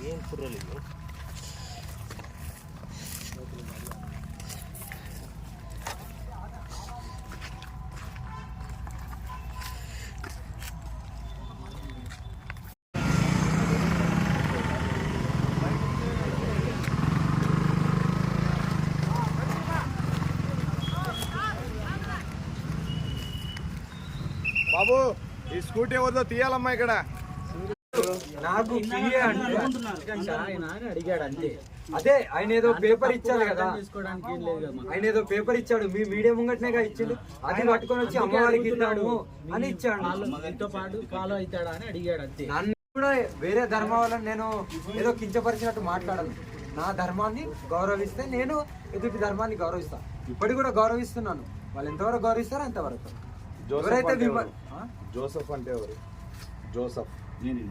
ఏం కుర్రలేదు. బాబు ఈ స్కూటీ ఎవరిదో తీయాలమ్మా ఇక్కడ. నాకు అడిగాడు అంతే. అదే ఆయన ఏదో పేపర్ ఇచ్చాడు కదా, ఆయన ఏదో పేపర్ ఇచ్చాడు, మీ మీడియా ముంగట్నేగా ఇచ్చిండు. అది పట్టుకొని వచ్చి అమ్మవారికి ఇద్దాము అని ఇచ్చాడు. ఫాలో అవుతాడా అని అడిగాడు అంతే. నన్ను కూడా వేరే ధర్మం వాళ్ళని నేను ఏదో కించపరిచినట్టు మాట్లాడను. నా ధర్మాన్ని గౌరవిస్తే నేను ఎదుటి ధర్మాన్ని గౌరవిస్తాను. ఇప్పటికి కూడా గౌరవిస్తున్నాను. వాళ్ళు ఎంతవరకు గౌరవిస్తారో అంతవరకు. ఎవరైతే జోసఫ్ అంటే ఎవరు? జోసఫ్